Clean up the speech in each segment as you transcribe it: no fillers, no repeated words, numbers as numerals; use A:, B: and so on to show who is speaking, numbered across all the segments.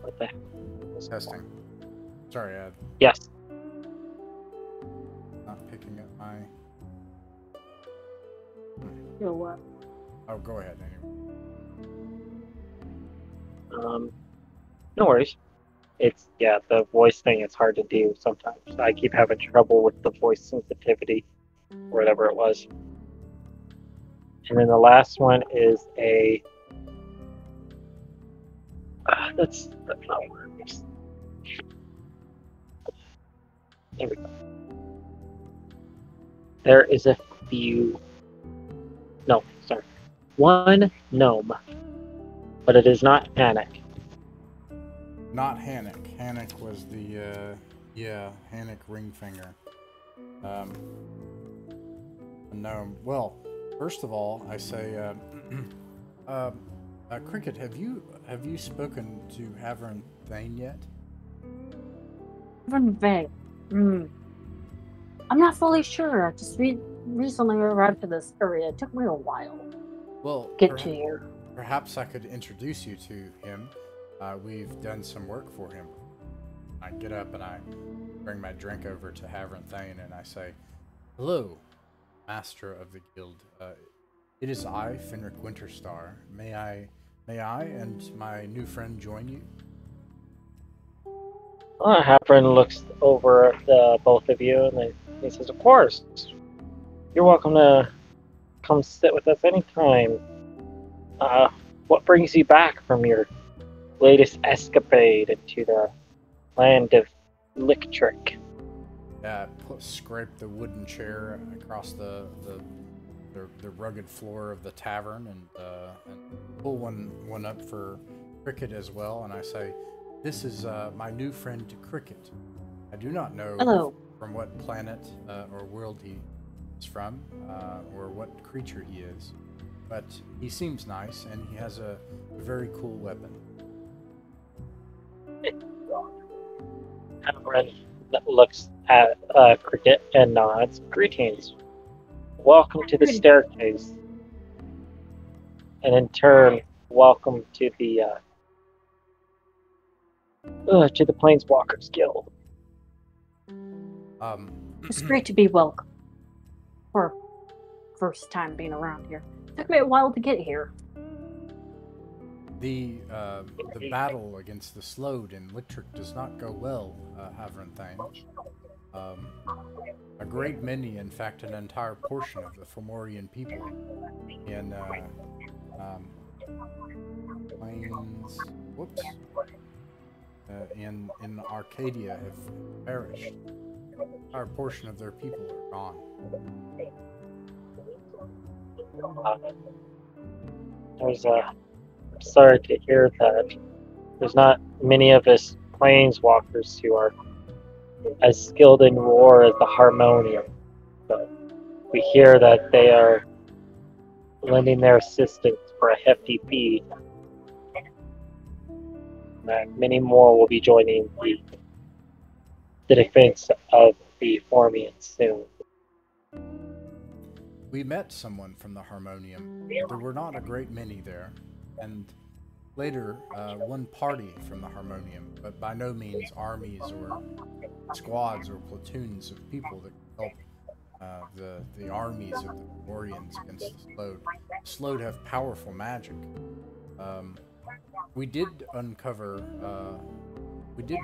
A: What the heck?
B: Testing. Sorry,
A: Yes.
B: not picking up my...
C: You know what?
B: Oh, go ahead anyway.
A: No worries. It's, yeah, the voice thing is hard to do sometimes. I keep having trouble with the voice sensitivity, or whatever it was. And then the last one is a... that's not words. There we go. There is a few... No, sorry. One gnome. But it is not Panic.
B: Not Hannock. Hannock was the, Hannock Ringfinger. No. Well, first of all, I say, Cricket, have you spoken to Havern Thane yet?
C: Havern Thane. I'm not fully sure. I just recently arrived to this area. It took me a while
B: Well,
C: to get to here.
B: Perhaps I could introduce you to him. We've done some work for him. I get up and I bring my drink over to Havern Thane and I say, "Hello, Master of the Guild. It is I, Fenric Winterstar. May I and my new friend join you?"
A: Hapron looks over at both of you and he says, "Of course. You're welcome to come sit with us anytime. What brings you back from your latest escapade into the land of Lictric?"
B: Scrape the wooden chair across the rugged floor of the tavern and pull one up for Cricket as well. And I say, "This is my new friend Cricket. I do not know from what planet or world he is from or what creature he is, but he seems nice and he has a very cool weapon."
A: Hapron looks at Cricket and nods. "Greetings. Welcome to the staircase. And in turn, welcome to the Planeswalkers Guild."
C: It's great to be welcome. For first time being around here. It took me a while to get here.
B: The battle against the Slode in Lictric does not go well, Havern Thane. A great many, in fact, an entire portion of the Fomorian people in in Arcadia have perished. An entire portion of their people are gone.
A: I'm sorry to hear that. There's not many of us Planeswalkers who are as skilled in war as the Harmonium, but we hear that they are lending their assistance for a hefty fee. And many more will be joining the defense of the Formians soon.
B: We met someone from the Harmonium. There were not a great many there, and later one party from the Harmonium, but by no means armies or squads or platoons of people that could help the armies of the Fomorians against the Slode. The Slode have powerful magic. We did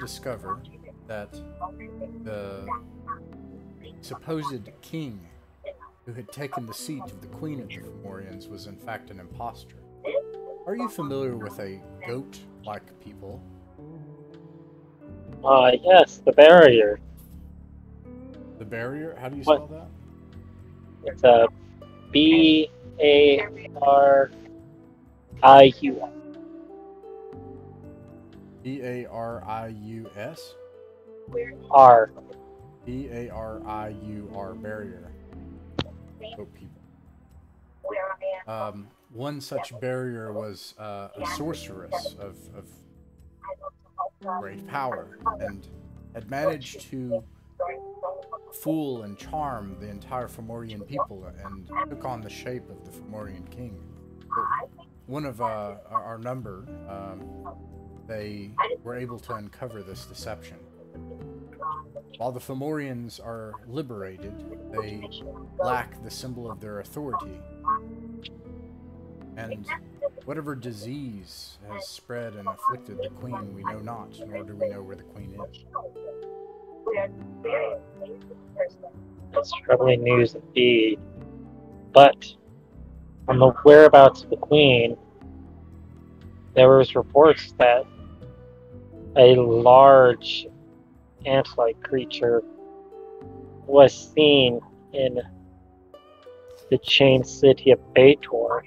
B: discover that the supposed king who had taken the seat of the Queen of the Fomorians was in fact an impostor. Are you familiar with a goat-like people?
A: Yes, the barrier.
B: The barrier? How do you spell that?
A: It's a B-A-R-I-U-S.
B: B-A-R-I-U-S?
A: R.
B: B-A-R-I-U-R, barrier. Goat people. One such barrier was a sorceress of great power, and had managed to fool and charm the entire Fomorian people, and took on the shape of the Fomorian king. But one of our number, they were able to uncover this deception. While the Fomorians are liberated, they lack the symbol of their authority. And whatever disease has spread and afflicted the queen, we know not, nor do we know where the queen is.
A: That's troubling news indeed. But on the whereabouts of the queen, there was reports that a large ant-like creature was seen in the chained city of Baitor.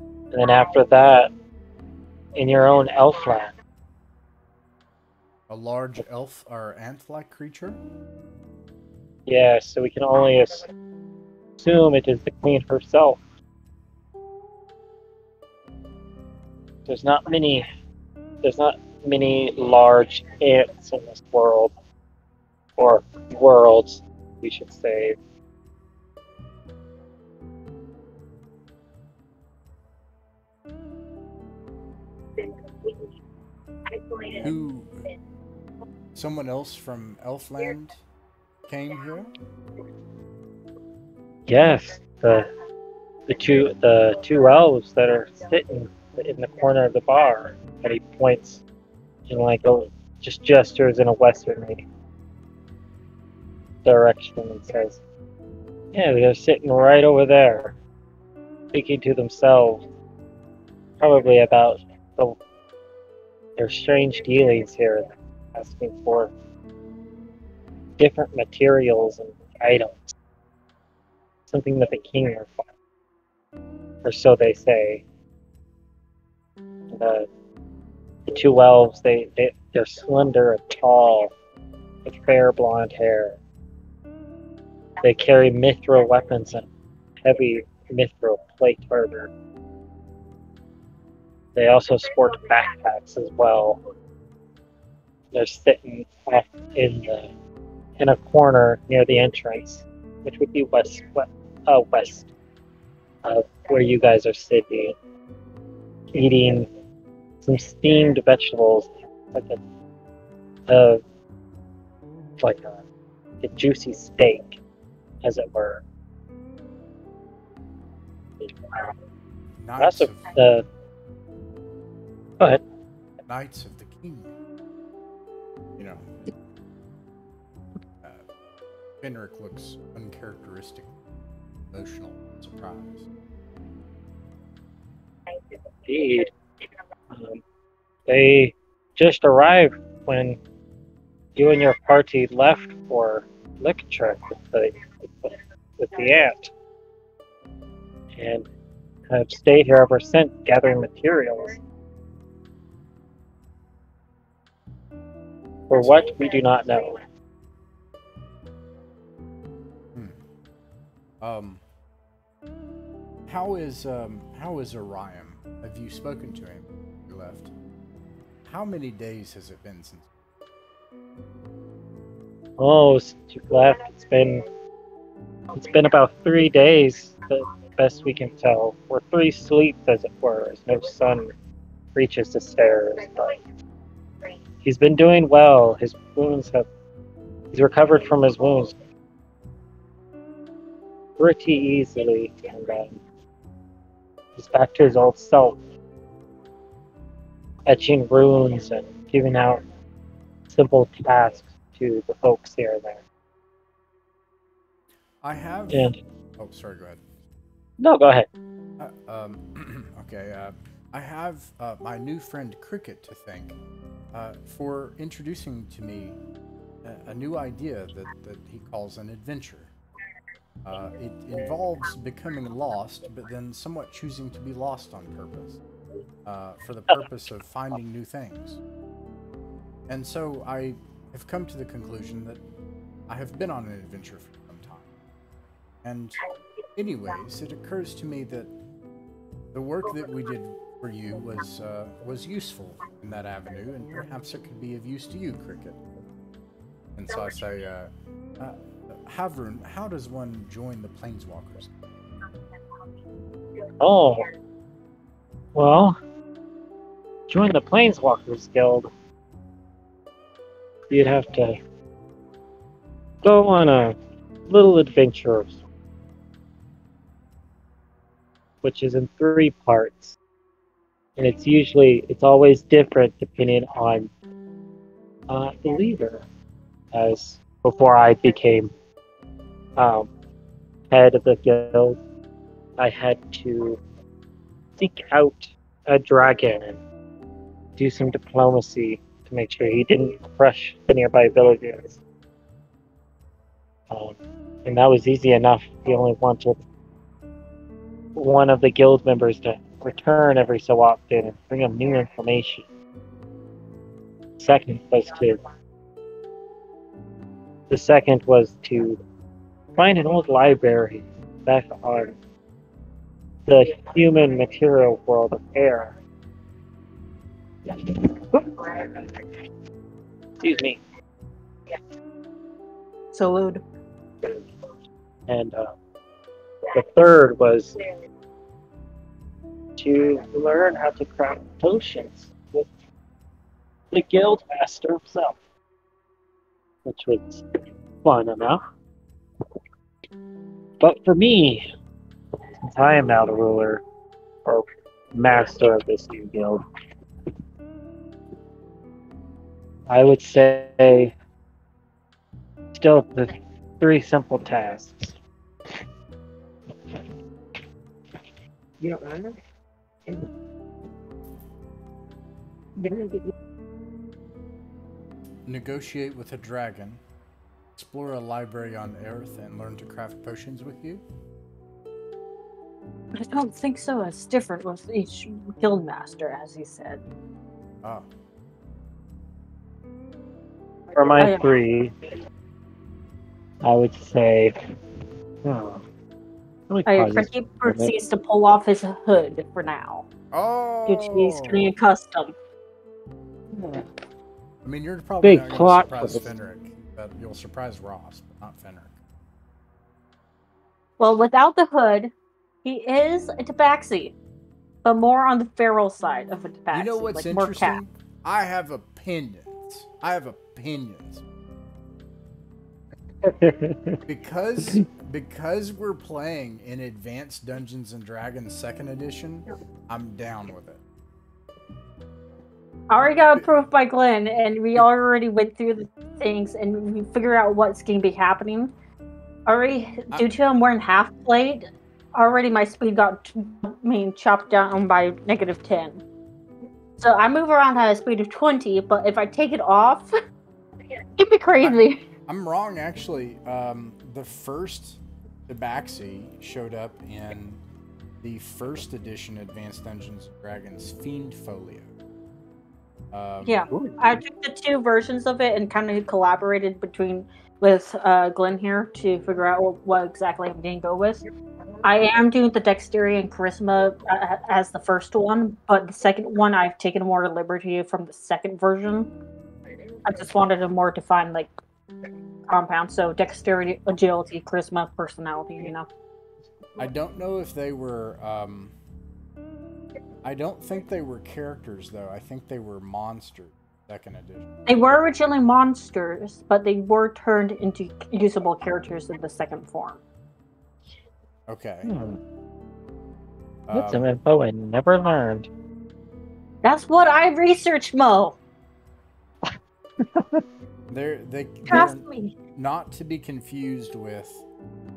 A: And then after that, in your own Elfland.
B: A large elf or ant-like creature?
A: Yeah, so we can only assume it is the queen herself. There's not many large ants in this world. Or worlds, we should say.
B: Who? Someone else from Elfland came here?
A: Yes, the two elves that are sitting in the corner of the bar, and he points and just gestures in a westerly direction and says, "Yeah, they're sitting right over there, speaking to themselves, probably about their strange dealings here, asking for different materials and items, something that the king required, or so they say." The two elves, they're slender and tall, with fair blonde hair. They carry mithril weapons and heavy mithril plate armor. They also sport backpacks as well. They're sitting off in a corner near the entrance, which would be west of where you guys are sitting, eating some steamed vegetables, like a juicy steak, as it were.
B: Knights of,
A: Go ahead.
B: Knights of the King. You know, Fenric looks uncharacteristic, emotional, surprised.
A: Indeed. They just arrived when you and your party left for Lictric with the ant, and have stayed here ever since, gathering materials. For what, we do not know.
B: How is Orion? Have you spoken to him? You left. How many days has it been since?
A: Oh, since you left, it's been about 3 days, the best we can tell. Or 3 sleeps, as it were, as no sun reaches the stairs. But he's been doing well. He's recovered from his wounds pretty easily, and he's back to his old self, etching runes and giving out simple tasks to the folks here and there.
B: I have.
A: And
B: oh, sorry. Go ahead.
A: No, go ahead.
B: Okay. I have my new friend Cricket to thank for introducing to me a new idea that he calls an adventure. It involves becoming lost, but then somewhat choosing to be lost on purpose, for the purpose of finding new things. And so I have come to the conclusion that I have been on an adventure for some time. And anyways, it occurs to me that the work that we did for you was useful in that avenue, and perhaps it could be of use to you, Cricket. And so I say, Havrun, how does one join the Planeswalkers?
A: Oh, Well, join the Planeswalkers Guild. You'd have to go on a little adventure, which is in 3 parts. And it's always different depending on the leader. As before I became head of the guild, I had to seek out a dragon and do some diplomacy to make sure he didn't crush the nearby villagers. And that was easy enough. He only wanted one of the guild members to return every so often and bring him new information. The second was to find an old library back on the human material world of air. Excuse me.
C: Salute.
A: And the third was to learn how to craft potions with the guild master himself, which was fun enough. But for me, since I am now the ruler or master of this new guild, I would say still the 3 simple tasks.
D: Your Honor?
B: Negotiate with a dragon. Explore a library on Earth and learn to craft potions with you.
C: I don't think so. It's different with each guild master, as he said.
B: Ah.
A: For my 3, I would say...
C: Ricky proceeds to pull off his hood for now.
B: Oh!
C: Which he's getting accustomed.
B: I mean, you're probably
A: Big
B: not
A: plot
B: going to surprise
A: twist.
B: Fenric, but you'll surprise Ross, but not Fenric.
C: Well, without the hood, he is a tabaxi, but more on the feral side of a tabaxi.
B: You know what's
C: like more cat.
B: interesting? I have opinions. Because we're playing in Advanced Dungeons and Dragons 2nd Edition, I'm down with it.
C: I already got approved by Glenn, and we already went through the things, and we figured out what's going to be happening. Already, due to him wearing half plate, already my speed got chopped down by -10. So I move around at a speed of 20, but if I take it off, it'd be crazy.
B: I'm wrong, actually. The first Tabaxi showed up in the 1st edition Advanced Dungeons & Dragons Fiend Folio.
C: Yeah, I took the 2 versions of it and kind of collaborated with Glenn here to figure out what exactly I'm going to go with. I am doing the Dexterity and Charisma as the first one, but the second one I've taken more liberty from the second version. I just wanted a more defined compound, so Dexterity, Agility, Charisma, Personality, you know.
B: I don't know if they were... I don't think they were characters, though. I think they were monsters, 2nd edition.
C: They were originally monsters, but they were turned into usable characters in the second form.
B: Okay.
A: That's some info I never learned.
C: That's what I researched, Mo!
B: They're
C: Trust me.
B: not to be confused with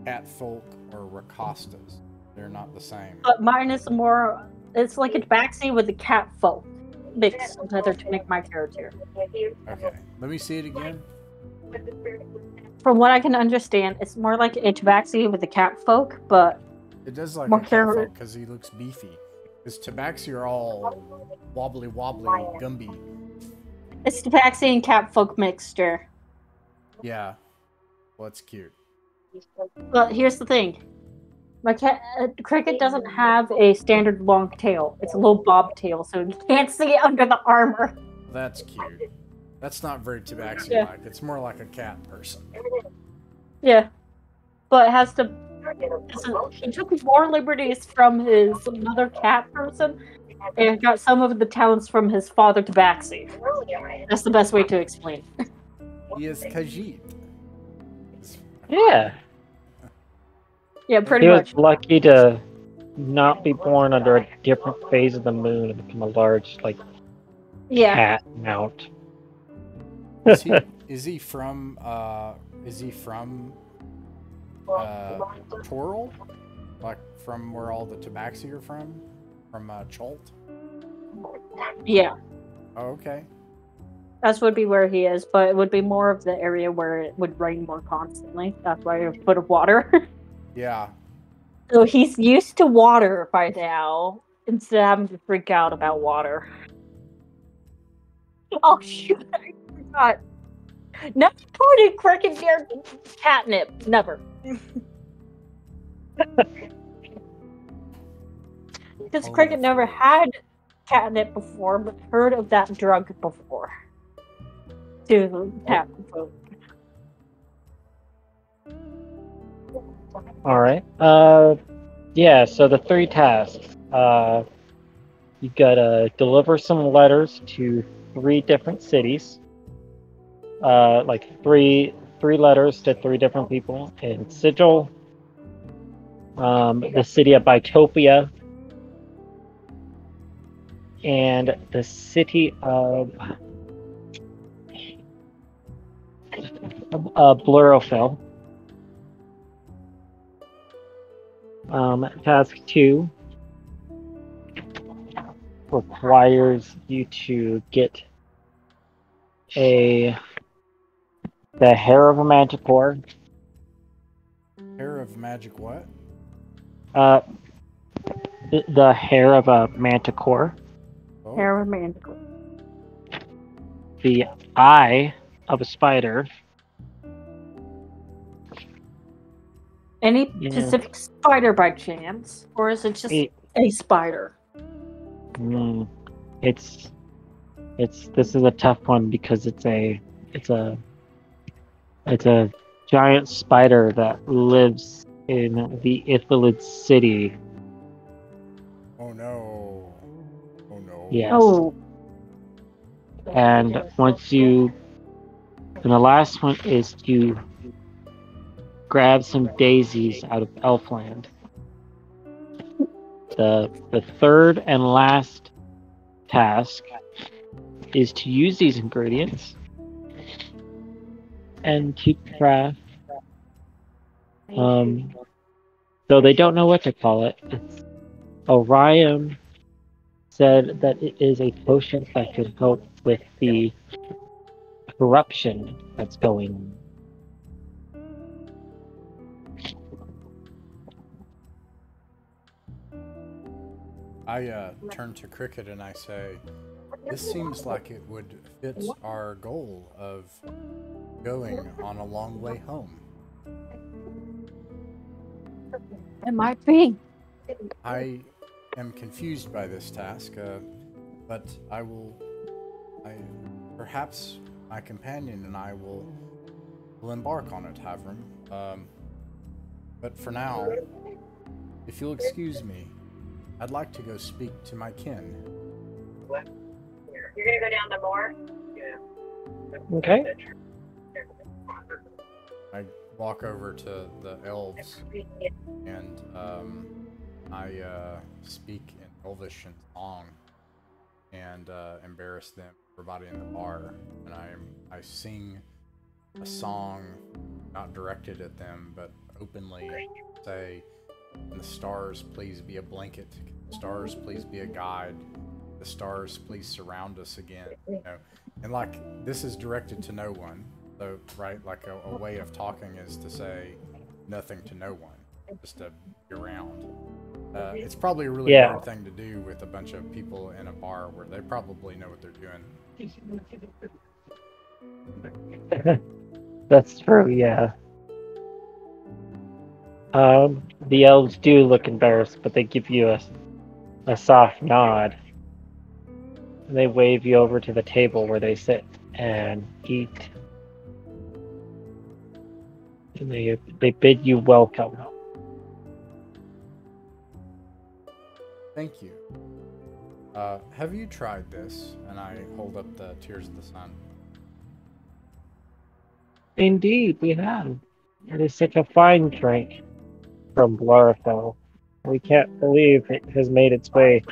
B: catfolk or Rakastas. They're not the same.
C: But mine is more... It's like a tabaxi with a cat folk mixed together to make my character.
B: Okay, let me see it again.
C: From what I can understand, it's more like a tabaxi with a cat folk, but
B: It does like
C: more
B: a catfolk because he looks beefy. His Tabaxi are all wobbly, Gumby.
C: it's tabaxi and cat folk mixture.
B: Yeah. Well, it's cute.
C: But here's the thing. My cricket doesn't have a standard long tail. It's a little bob tail, so you can't see it under the armor.
B: That's cute. That's not very Tabaxi-like.
C: Yeah.
B: It's more like a cat person.
C: Yeah. But it has the He took more liberties from his mother cat person and got some of the talents from his father Tabaxi. That's the best way to explain.
B: He is Khajiit.
A: Yeah.
C: Yeah, pretty
A: He
C: much.
A: was lucky to not be born under a different phase of the moon and become a large, cat mount.
B: Is he from Toral? Like from where all the Tabaxi are from? From Cholt?
C: Yeah.
B: Oh, okay.
C: That would be where he is, but it would be more of the area where it would rain more constantly. That's why a foot of water.
B: Yeah.
C: So he's used to water by now, instead of having to freak out about water. Oh shoot, I forgot. Never put a cricket near catnip. Never. Because cricket never had catnip before, but heard of that drug before. To tap food.
A: Alright. Yeah, so the 3 tasks. You gotta deliver some letters to 3 different cities. Three letters to 3 different people in Sigil, the city of Bitopia, and the city of Blurofil. Task 2 requires you to get the hair of a manticore.
B: Hair of magic what?
A: The hair of a manticore.
B: Oh.
C: Hair of a manticore.
A: The eye of a spider.
C: Any specific spider by chance? Or is it just a spider?
A: This is a tough one because it's a giant spider that lives in the Ithilid city.
B: Oh no. Oh no.
A: Yes.
C: Oh.
A: And the last one is to grab some daisies out of Elfland. The third and last task is to use these ingredients and to craft. Though they don't know what to call it. Orion said that it is a potion that could help with the corruption that's going on.
B: I turn to Cricket and I say, this seems like it would fit our goal of going on a long way home.
C: It might be.
B: I am confused by this task, but perhaps my companion and I will embark on it, Havram. But for now, if you'll excuse me, I'd like to go speak to my kin.
E: You're gonna go down to more? Yeah.
A: Okay.
B: I walk over to the elves and I speak in Elvish and song and embarrass them, everybody in the bar, and I sing a song not directed at them but openly say, "The stars please be a blanket, the stars please be a guide, the stars please surround us again," you know? And this is directed to no one, so right, a way of talking is to say nothing to no one, just to be around. It's probably a really hard thing to do with a bunch of people in a bar where they probably know what they're doing.
A: That's true, yeah. The elves do look embarrassed, but they give you a soft nod. And they wave you over to the table where they sit and eat. And they bid you welcome.
B: Thank you. Have you tried this? And I hold up the Tears of the Sun.
A: Indeed, we have. It is such a fine drink from Blorfell. We can't believe it has made its way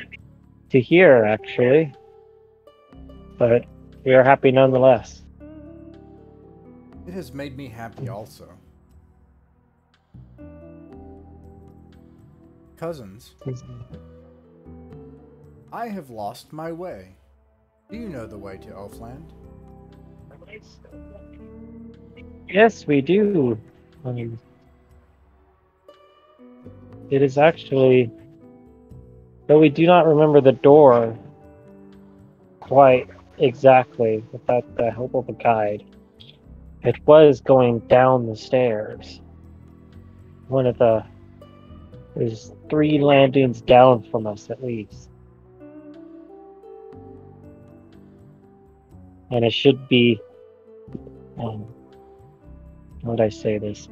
A: to here, actually. But we are happy nonetheless.
B: It has made me happy also. Cousins, I have lost my way. Do you know the way to Elfland?
A: Yes, we do. It is actually, though we do not remember the door quite exactly without the help of a guide, it was going down the stairs. There's 3 landings down from us at least. And it should be, how would I say this?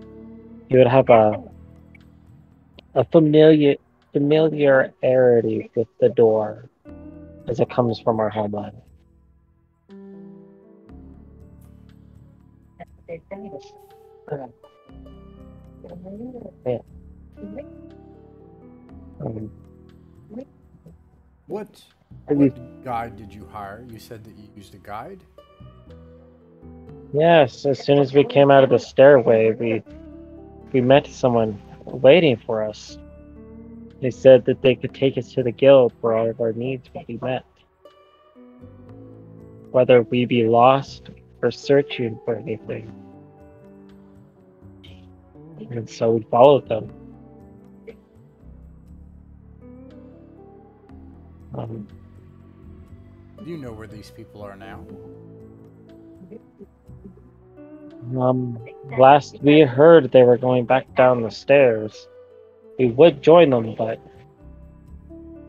A: You would have a familiarity with the door as it comes from our homeland. Yeah.
B: What guide did you hire? You said that you used a guide?
A: Yes, as soon as we came out of the stairway, we met someone waiting for us. They said that they could take us to the guild where all of our needs would be met. Whether we be lost or searching for anything. And so we followed them.
B: Do you know where these people are now?
A: Last we heard, they were going back down the stairs. We would join them, but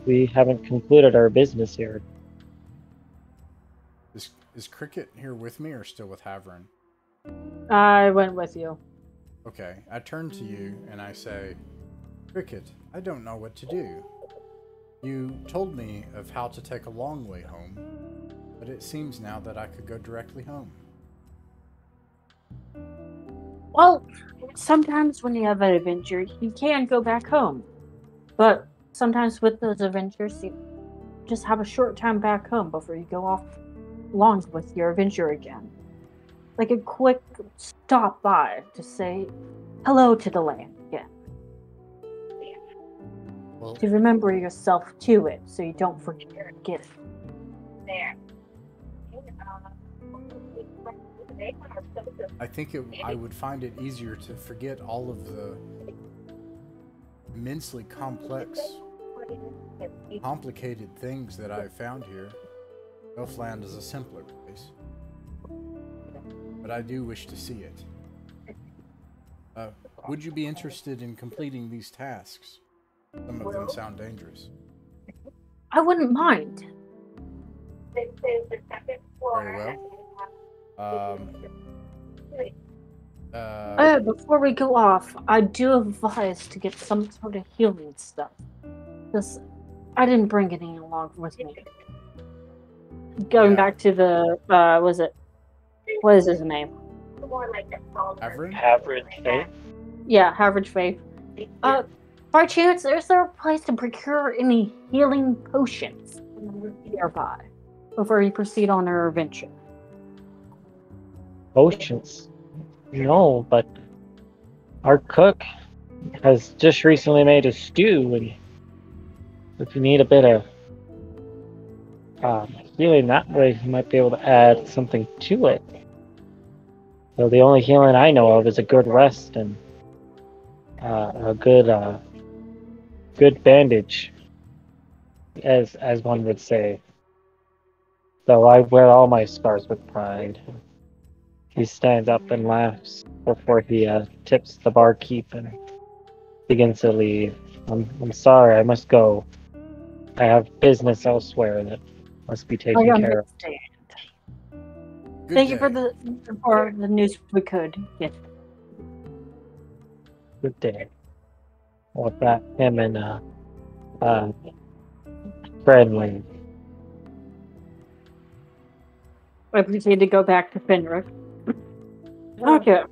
A: we haven't concluded our business here.
B: Is Cricket here with me or still with Havrin?
C: I went with you.
B: Okay, I turn to you and I say, Cricket, I don't know what to do. You told me of how to take a long way home, but it seems now that I could go directly home.
C: Well, sometimes when you have an adventure, you can go back home. But sometimes with those adventures, you just have a short time back home before you go off along with your adventure again. Like a quick stop by to say hello to the land again.
B: Well,
C: To remember yourself to it so you don't forget it.
E: There.
B: I think I would find it easier to forget all of the immensely complicated things that I've found here. Elfland is a simpler place. But I do wish to see it. Would you be interested in completing these tasks? Some of them sound dangerous.
C: I wouldn't mind.
B: Very well.
C: Before we go off, I do advise to get some sort of healing stuff. Because I didn't bring any along with me. Going back to the, what is his name?
A: Average faith?
C: Yeah, Average Faith. By chance, is there a place to procure any healing potions nearby before you proceed on our adventure?
A: Potions? No, but our cook has just recently made a stew, and if you need a bit of healing that way, you might be able to add something to it. So the only healing I know of is a good rest and a good bandage, as one would say. Though I wear all my scars with pride. He stands up and laughs before he tips the barkeep and begins to leave. I'm sorry, I must go. I have business elsewhere that must be taken care of.
C: Thank you for the news we could get.
A: Good day. With that, him and friendly.
C: I proceed to go back to Fenric. Okay.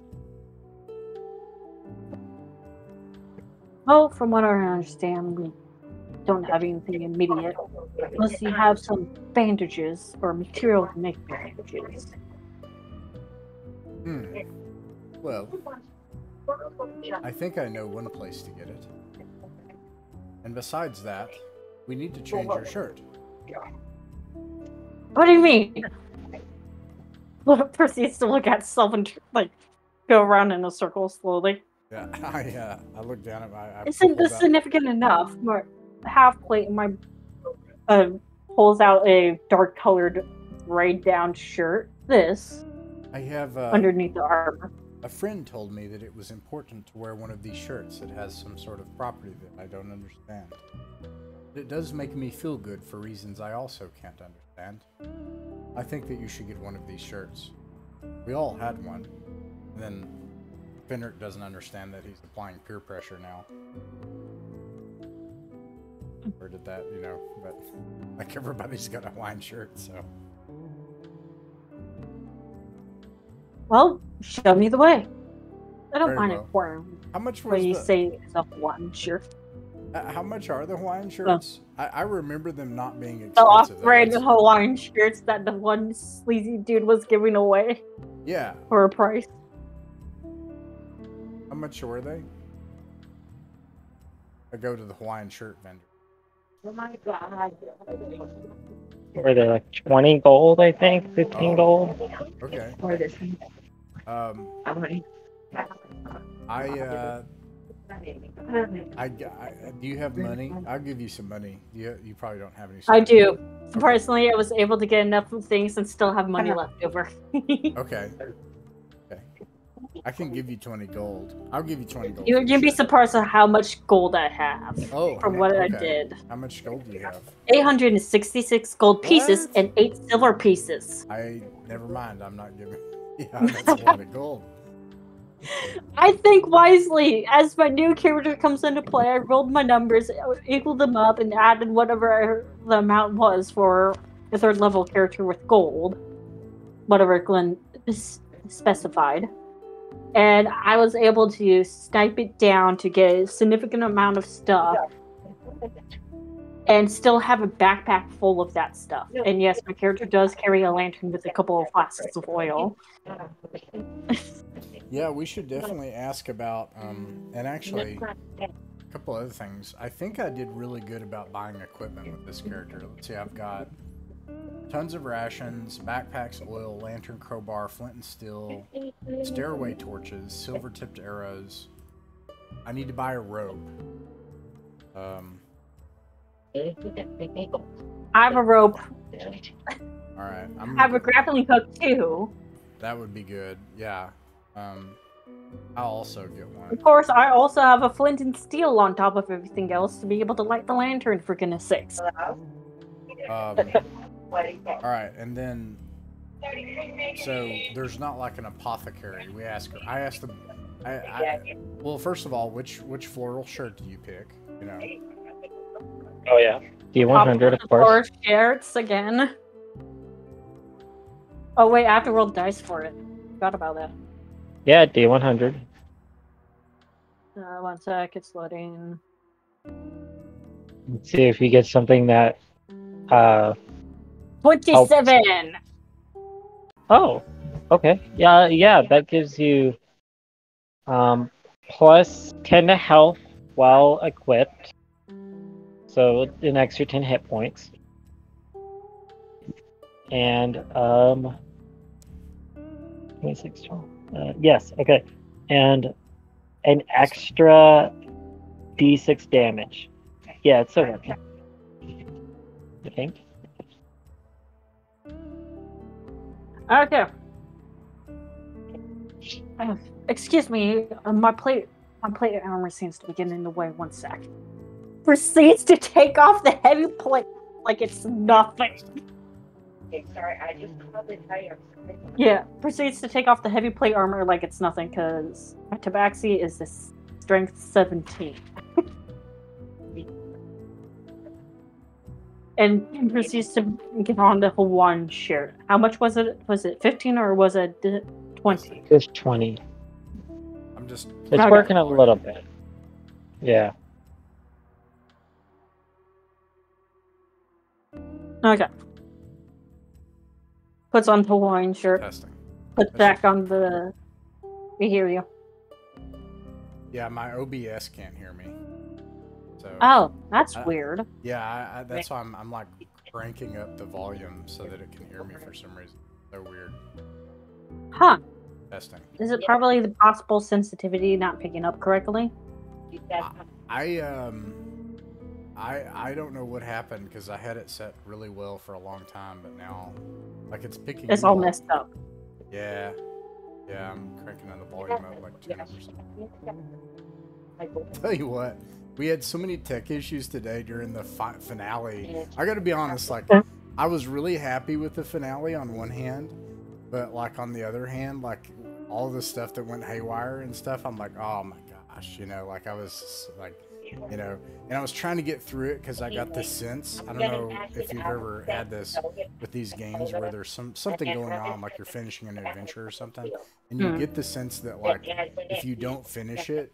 C: Well, from what I understand, we don't have anything immediate. Unless you have some bandages or material to make bandages.
B: Well, I think I know one place to get it. And besides that, we need to change your shirt.
C: What do you mean? Proceeds to look at itself and go around in a circle slowly.
B: Yeah, I look down at my.
C: Isn't this significant enough? My half plate, my pulls out a dark colored grayed down shirt. This
B: I have
C: underneath the armor.
B: A friend told me that it was important to wear one of these shirts that has some sort of property that I don't understand. But it does make me feel good for reasons I also can't understand. I think that you should get one of these shirts. We all had one. And then Fenric doesn't understand that he's applying peer pressure now. Or did that, but like everybody's got a Hawaiian shirt, so.
C: Well, show me the way. I don't
B: Very
C: mind
B: well.
C: it for
B: How much was
C: when you say it's a one shirt.
B: How much are the Hawaiian shirts? I remember them not being
C: The
B: expensive.
C: off-brand Hawaiian shirts that the one sleazy dude was giving away.
B: Yeah.
C: For a price.
B: How much were they? I go to the Hawaiian shirt vendor.
D: Oh my god.
A: Were they like 20 gold, I think? 15 gold?
B: Okay.
D: Or this.
B: Do you have money? I'll give you some money. You probably don't have any.
C: I do. Personally, I was able to get enough of things and still have money left over.
B: Okay. I can give you 20 gold. I'll give you 20 gold.
C: You'd be surprised at how much gold I have from what I did.
B: How much gold do you have?
C: 866 gold pieces and 8 silver pieces.
B: Never mind. I'm not giving. Yeah, that's a lot of gold.
C: I think wisely. As my new character comes into play, I rolled my numbers, equaled them up, and added whatever the amount was for a 3rd level character with gold. Whatever Glenn specified. And I was able to snipe it down to get a significant amount of stuff and still have a backpack full of that stuff. And yes, my character does carry a lantern with a couple of flasks of oil.
B: Yeah, we should definitely ask about, and actually, a couple other things. I think I did really good about buying equipment with this character. Let's see, I've got tons of rations, backpacks, oil, lantern, crowbar, flint and steel, stairway torches, silver-tipped arrows. I need to buy a rope.
C: I have a rope.
B: Alright.
C: I have a grappling hook, too.
B: That would be good, yeah. I'll also get one.
C: Of course, I also have a flint and steel on top of everything else to be able to light the lantern, for goodness sakes.
B: Alright, and then, so there's not like an apothecary. I asked them, well, first of all, which floral shirt do you pick,
A: Oh, yeah. D100, of course.
C: Shirts again. Oh, wait, I have to roll dice for it. Forgot about that.
A: Yeah, D100.
C: 1 sec, it's loading.
A: Let's see if you get something that
C: 27!
A: Oh, okay. Yeah, that gives you plus 10 to health while equipped. So an extra 10 hit points. And 26, 12. Yes, okay. And an extra d6 damage. Yeah, it's still working. I think.
C: Okay. Excuse me, my plate armor seems to be getting in the way. 1 sec. Proceeds to take off the heavy plate like it's nothing.
D: Okay, sorry, I just called to tell you.
C: Yeah, proceeds to take off the heavy plate armor like it's nothing, because my tabaxi is this strength 17. and proceeds to get on the Hawaiian shirt. How much was it? Was it 15 or was it 20?
A: It's 20.
B: I'm just.
A: It's working a little bit. Yeah.
C: Okay. Puts on the Hawaiian shirt.
B: Testing.
C: Puts back on the. We hear you.
B: Yeah, my OBS can't hear me. So.
C: Oh, that's weird.
B: Yeah, that's why I'm like cranking up the volume so that it can hear me for some reason. So weird.
C: Huh.
B: Testing.
C: Is it probably the possible sensitivity not picking up correctly?
B: I don't know what happened because I had it set really well for a long time, but now, like, it's picking.
C: It's all messed up.
B: Yeah, I'm cranking on the volume up like 10%. Tell you what, we had so many tech issues today during the finale. I got to be honest, like, I was really happy with the finale on one hand, but like on the other hand, like all the stuff that went haywire and stuff, I'm like, oh my gosh, you know, like I was like. You know, and I was trying to get through it because I got this sense. I don't know if you've ever had this with these games where there's something going on, like you're finishing an adventure or something, and you get the sense that, like, if you don't finish it,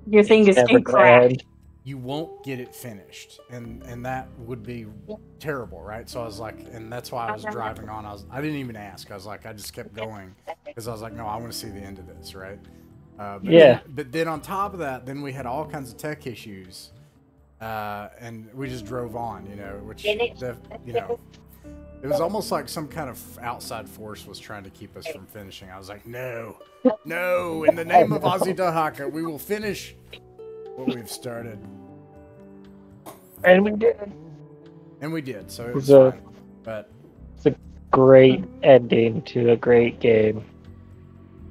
C: your thing is incorrect.
B: You won't get it finished, and that would be terrible, right? So I was like, and that's why I was driving on. I didn't even ask. I was like, I just kept going because I was like, no, I want to see the end of this, right? But then on top of that, then we had all kinds of tech issues, and we just drove on, you know, which, you know, it was almost like some kind of outside force was trying to keep us from finishing. I was like, no, in the name of Ozzy Dahaka, we will finish what we've started.
A: And we did.
B: So it was fine. But
A: it's a great ending to a great game.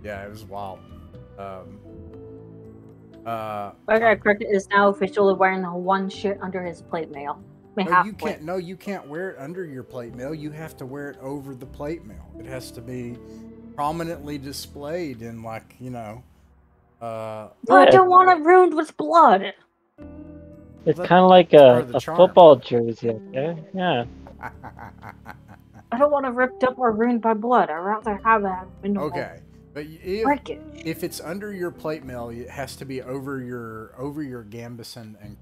B: Yeah, it was wild.
C: Okay, Cricket is now officially wearing the one shirt under his plate mail.
B: You can't wear it under your plate mail. You have to wear it over the plate mail. It has to be prominently displayed in, like, you know.
C: But I don't want it ruined with blood.
A: It's kind of like a football jersey, okay? Yeah.
C: I don't want it ripped up or ruined by blood. I'd rather have that.
B: Okay. But if it's under your plate mail, it has to be over your gambeson and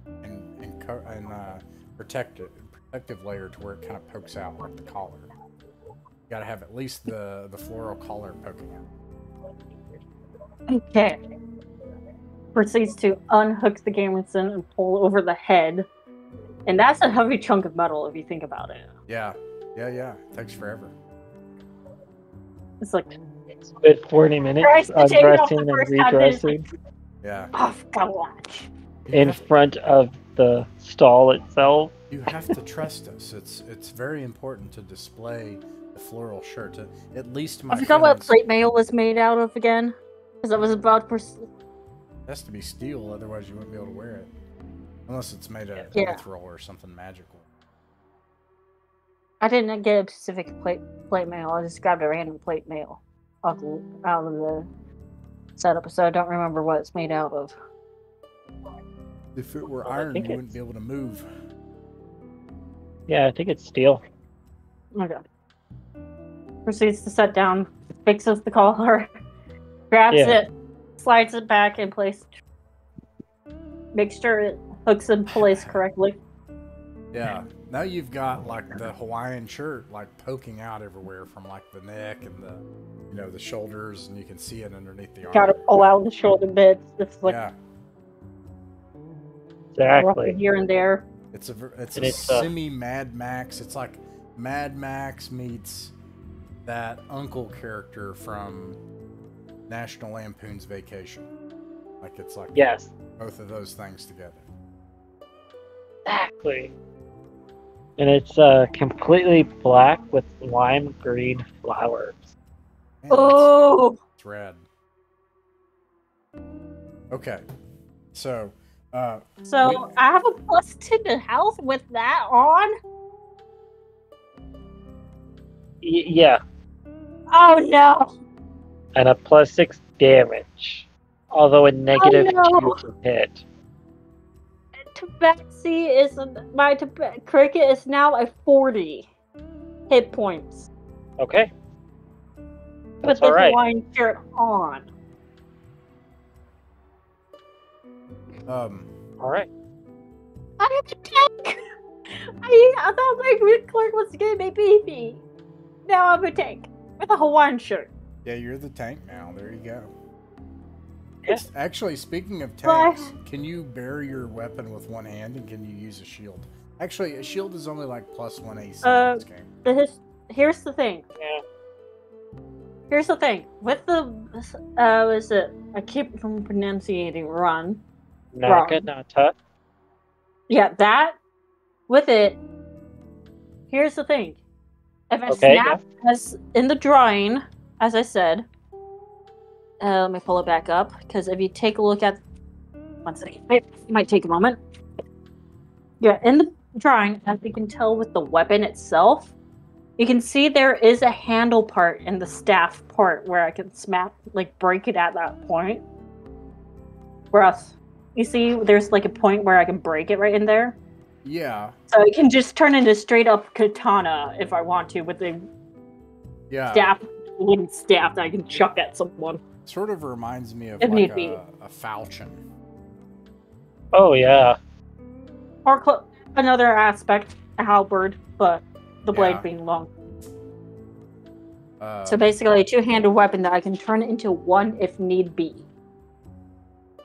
B: protective layer to where it kind of pokes out like the collar. You gotta have at least the floral collar poking out.
C: Okay. Proceeds to unhook the gambeson and pull over the head, and that's a heavy chunk of metal if you think about it.
B: Yeah. It takes forever.
C: It's like.
A: Good 40 minutes undressing and redressing.
B: Yeah.
C: Oh, gosh.
A: In front of the stall itself.
B: You have to trust us. It's very important to display the floral shirt. At least my.
C: I forgot what plate mail was made out of again, because I was about to.
B: It has to be steel, otherwise you wouldn't be able to wear it, unless it's made of ethereal or something magical.
C: I didn't get a specific plate mail. I just grabbed a random plate mail out of the setup, so I don't remember what it's made out of.
B: If it were iron, you wouldn't be able to move.
A: Yeah, I think it's steel.
C: Okay. Proceeds to set down, fixes the collar, grabs it, slides it back in place, make sure it hooks in place correctly.
B: Yeah. Now you've got, like, the Hawaiian shirt, like, poking out everywhere from, like, the neck and the, you know, the shoulders, and you can see it underneath the arm.
C: Gotta pull out the shoulder bits. It's like
A: exactly
C: here and there.
B: It's a semi Mad Max. It's like Mad Max meets that uncle character from National Lampoon's Vacation. Like, it's like both of those things together.
A: Exactly. And it's completely black with lime green flowers.
B: Man, it's rad. Okay. So I
C: have a +2 to health with that on?
A: Yeah.
C: Oh no.
A: And a +6 damage. Although a -2 to hit.
C: tabaxi is cricket is now at 40 hit points.
A: Okay.
C: With
A: That's all
C: the
A: right.
C: Hawaiian shirt on.
A: All right.
C: I have a tank! I thought my clerk was gonna be beefy. Now I'm a tank with a Hawaiian shirt.
B: Yeah, you're the tank now. There you go.
A: Yeah.
B: Actually, speaking of tanks, can you bear your weapon with one hand and can you use a shield? Actually, a shield is only like +1 AC in this game.
C: Here's the thing.
A: Yeah.
C: Here's the thing. With the I keep from pronunciating run.
A: Naginata.
C: Yeah, that with it. Here's the thing. If I
A: Okay,
C: snap as in the drawing, as I said, let me pull it back up because if you take a look at, one second, it might take a moment. Yeah, in the drawing, as you can tell with the weapon itself, you can see there is a handle part in the staff part where I can break it at that point. Whereas, you see, there's like a point where I can break it right in there.
B: Yeah.
C: So it can just turn into straight up katana if I want to with the wooden staff that I can chuck at someone.
B: Sort of reminds me of
C: If
B: like
C: need
B: a falchion.
A: Oh yeah.
C: Or another aspect, a halberd, but the blade being long. So basically a two-handed weapon that I can turn into one if need be.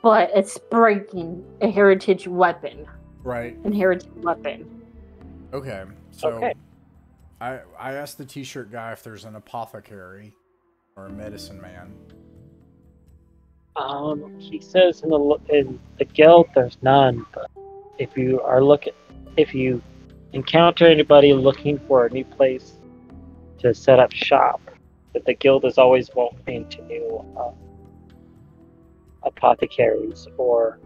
C: But it's breaking a heritage weapon.
B: Right.
C: Inherited weapon.
B: Okay. So I asked the t-shirt guy if there's an apothecary or a medicine man.
A: He says in the guild there's none, but if you encounter anybody looking for a new place to set up shop, that the guild is always welcoming to new apothecaries or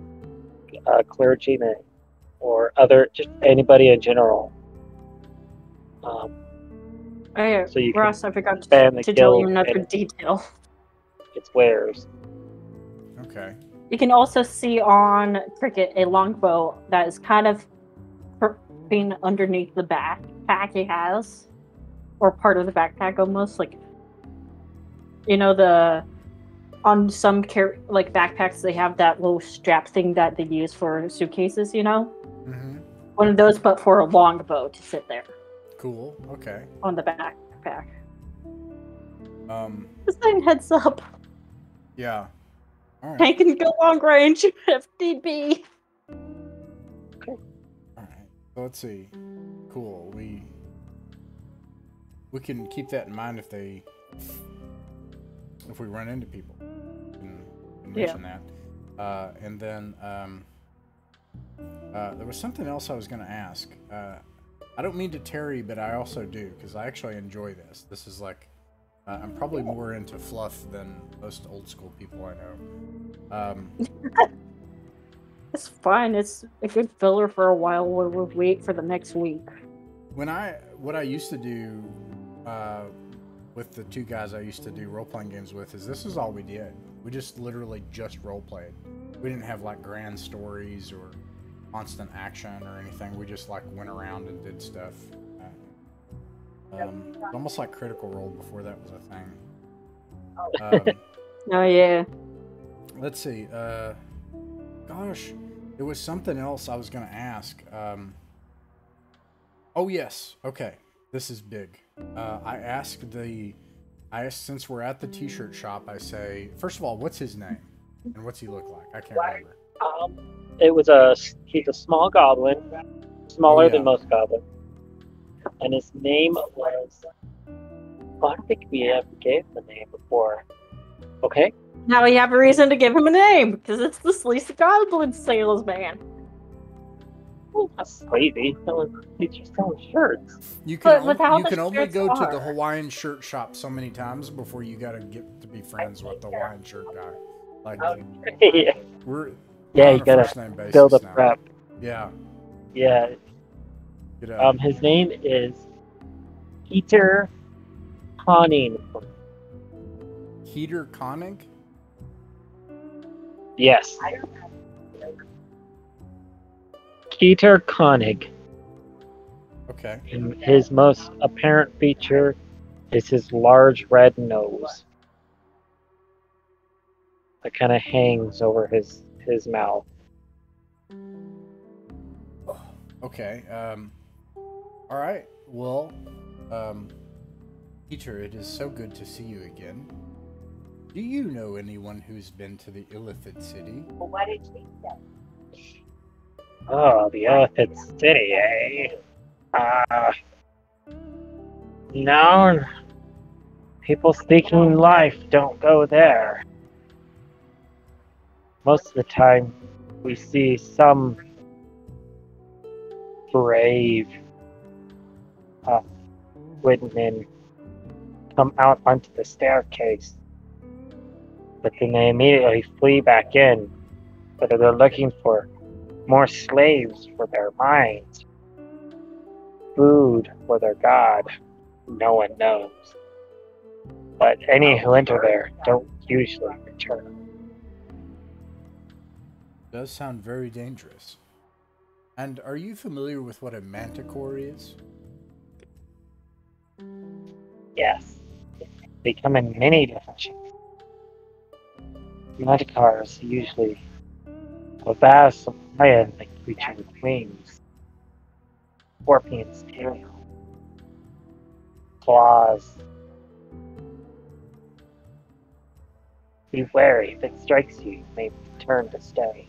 A: clergymen or just anybody in general. So you
C: Ross, I forgot
A: to
C: tell you another detail.
A: Its wares.
B: Okay.
C: You can also see on Cricket a longbow that is kind of being underneath the backpack he has, or part of the backpack almost. Like, you know, on some backpacks they have that little strap thing that they use for suitcases. You know, one of those, but for a longbow to sit there.
B: Cool. Okay.
C: On the backpack.
B: This
C: thing heads up.
B: Yeah. All right.
C: Tank can go long range if need be.
B: Okay. All right. So let's see. Cool. We can keep that in mind if we run into people. And mention that. And then there was something else I was going to ask. I don't mean to tarry, but I also do, because I actually enjoy this. This is like, I'm probably more into fluff than most old school people I know.
C: It's fine. It's a good filler for a while while we wait for the next week.
B: What I used to do with the two guys I used to do role-playing games with is this is all we did. We just literally just role-played. We didn't have like grand stories or constant action or anything. We just like went around and did stuff. Almost like Critical Role before that was a thing.
C: Oh yeah.
B: Let's see. Gosh, there was something else I was gonna ask. Oh yes. Okay, this is big. I asked since we're at the t-shirt shop. I say, first of all, what's his name and what's he look like? I can't remember.
A: He's a small goblin, smaller than most goblins, and his name was. I don't think we ever gave him a name before. Okay.
C: Now we have a reason to give him a name because it's the Sleazy Goblin salesman.
A: Oh, that's crazy. He's just selling shirts.
B: You can only go to the Hawaiian shirt shop so many times before you gotta get to be friends with the Hawaiian shirt guy. Like we're.
A: Yeah, you gotta build up rep.
B: Yeah.
A: Yeah. His name is Peter Conning.
B: Peter Conning?
A: Yes. Peter Koenig.
B: Okay.
A: And his most apparent feature is his large red nose that kind of hangs over his mouth.
B: Okay. All right. Well, Peter, it is so good to see you again. Do you know anyone who's been to the Illithid City?
D: Well, what did she say?
A: Oh, the Elephant City, eh? No. People seeking life don't go there. Most of the time, we see some brave Goodman come out onto the staircase, but then they immediately flee back in. Whether they're looking for more slaves for their minds, food for their god, no one knows. But any who enter there don't usually return.
B: Does sound very dangerous. And are you familiar with what a manticore is?
A: Yes, they come in many different shapes. Manticores usually a vast lion-like creature with wings, scorpion's tail, claws. Be wary, if it strikes you, you may turn to stay.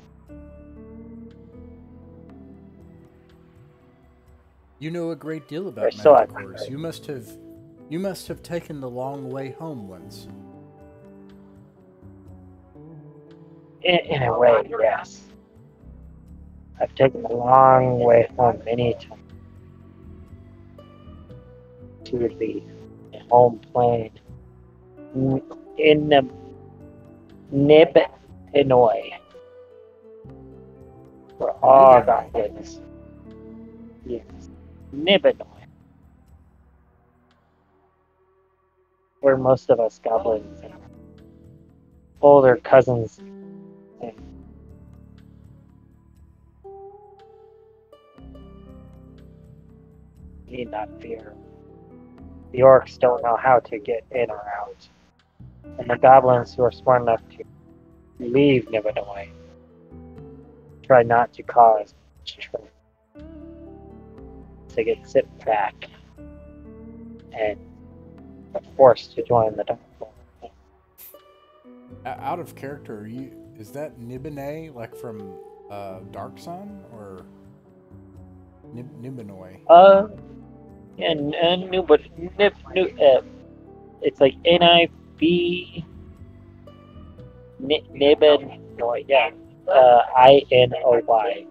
B: You know a great deal about
A: So
B: manticores. You must have taken the long way home once.
A: In a way, yes. I've taken the long way home many times to the home plane in the Nibinoi, where all goblins. Yes, Nibinoi, where most of us goblins and older cousins. Need not fear. The orcs don't know how to get in or out, and the goblins who are smart enough to leave Nibinoi try not to cause trouble. They get sit back and are forced to join the dark world.
B: Out of character, is that Nibinay, like from Dark Sun, or Nibinoi?
A: It's like N-I-B Nibinoi, yeah. I-N-O-Y.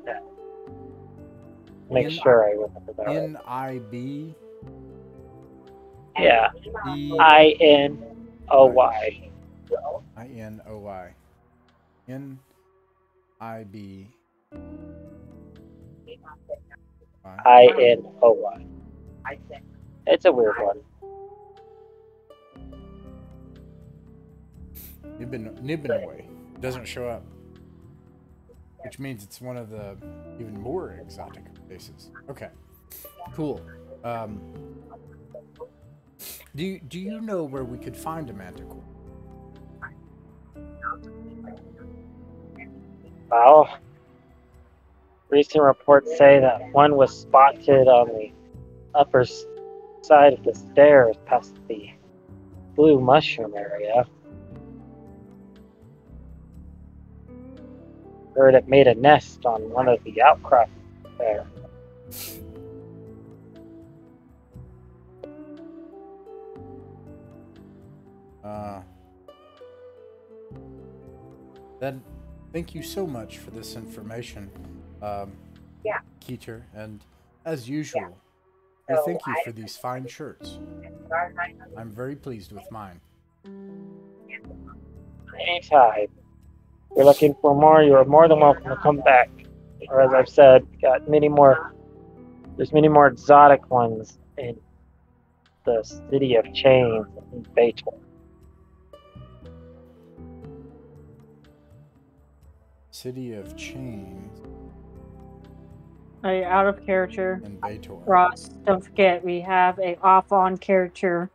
A: Make sure I remember that right.
B: N-I-B?
A: Yeah. I-N-O-Y.
B: I-N-O-Y. N-I-B.
A: I-N-O-Y. It's a weird one.
B: Nibinoi doesn't show up, which means it's one of the even more exotic places. Okay, cool. Do you know where we could find a manticore?
A: Well, recent reports say that one was spotted on the upper side of the stairs past the blue mushroom area. Heard it made a nest on one of the outcrops there.
B: Then thank you so much for this information, Keeter, and as usual, we thank you for these fine shirts. I'm very pleased with mine.
A: Anytime. If you're looking for more, you are more than welcome to come back. Or as I've said, there's many more exotic ones in the City of Chains in Baitor.
B: City of Chains.
C: Out of character.
B: And Bator.
C: Ross, don't forget we have a off-on character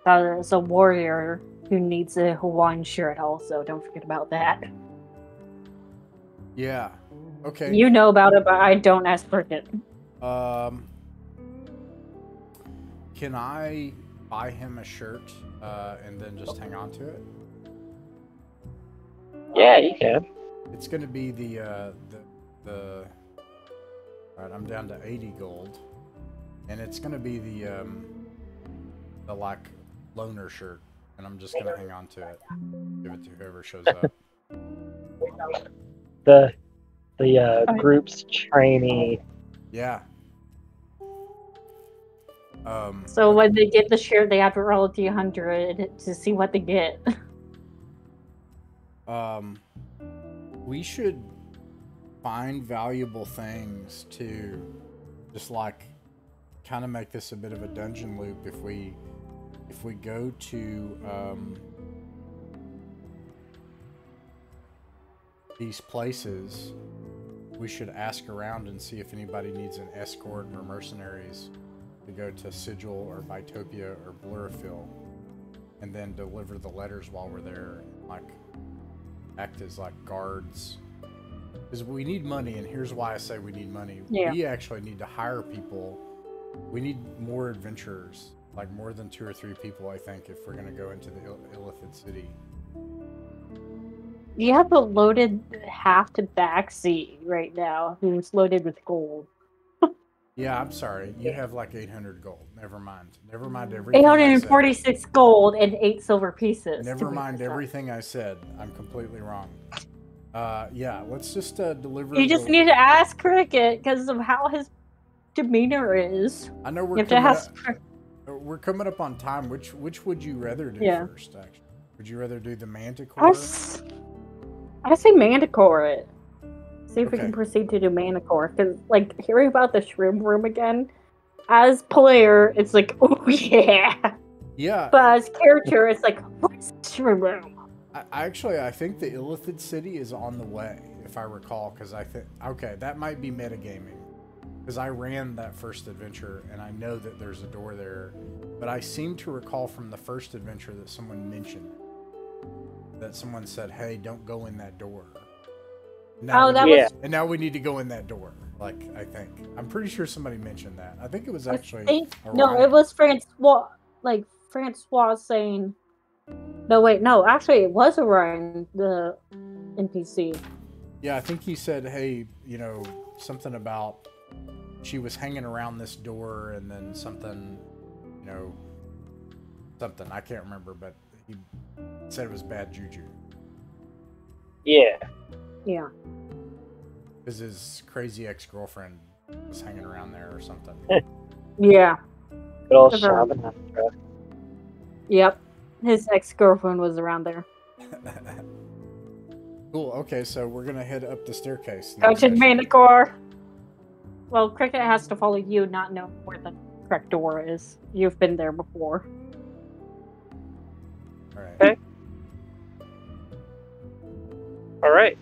C: that is a warrior who needs a Hawaiian shirt also. Don't forget about that.
B: Yeah. Okay.
C: You know about it, but I don't ask Cricket.
B: Can I buy him a shirt and then just hang on to it?
A: Yeah, you can.
B: It's going to be the all right, I'm down to 80 gold, and it's going to be the like loner shirt, and I'm just going to hang on to it. Give it to whoever shows up.
A: The group's trainee.
B: Yeah.
C: So when they get the shirt, they have to roll a D100 to see what they get.
B: We should find valuable things to just like kind of make this a bit of a dungeon loop. If we go to these places, we should ask around and see if anybody needs an escort or mercenaries to go to Sigil or Bitopia or Blurfil, and then deliver the letters while we're there, like act as like guards. Because we need money, and here's why I say we need money.
C: Yeah.
B: We actually need to hire people. We need more adventurers, like more than 2 or 3 people, I think, if we're going to go into the Illithid City.
C: You have a loaded half to back seat right now who's loaded with gold.
B: Yeah, I'm sorry. You have like 800 gold. Never mind. Never mind everything.
C: 846 gold and 8 silver pieces.
B: Never mind everything I said. I'm completely wrong. Yeah, let's just deliver.
C: You just need to ask Cricket because of how his demeanor is.
B: I know we're we're coming up on time. Which would you rather do first? Actually, would you rather do the Manticore?
C: I say Manticore it. See if we can proceed to do Manticore. Because, like, hearing about the Shroom Room again, as player, it's like, oh yeah.
B: Yeah.
C: But as character, it's like, what's Shroom Room?
B: I think the Illithid City is on the way, if I recall, because I think, okay, that might be metagaming. Because I ran that first adventure, and I know that there's a door there, but I seem to recall from the first adventure that someone mentioned that someone said, hey, don't go in that door. Now and now we need to go in that door. Like, I think. I'm pretty sure somebody mentioned that. I think it was actually...
C: No, it was Francois. Like, Francois saying... No, wait, no. Actually, it was Orion, the NPC.
B: Yeah, I think he said, hey, you know, something about... She was hanging around this door, and then something, you know... Something. I can't remember, but he said it was bad juju.
A: Yeah.
C: Yeah.
B: Because his crazy ex-girlfriend was hanging around there or something.
C: Yeah.
A: Good old Shaman.
C: Yep. His ex-girlfriend was around there.
B: Cool. Okay, so we're going to head up the staircase.
C: Go to Manticore. Well, Cricket has to follow you, not know where the correct door is. You've been there before.
B: All right.
A: Okay. All right.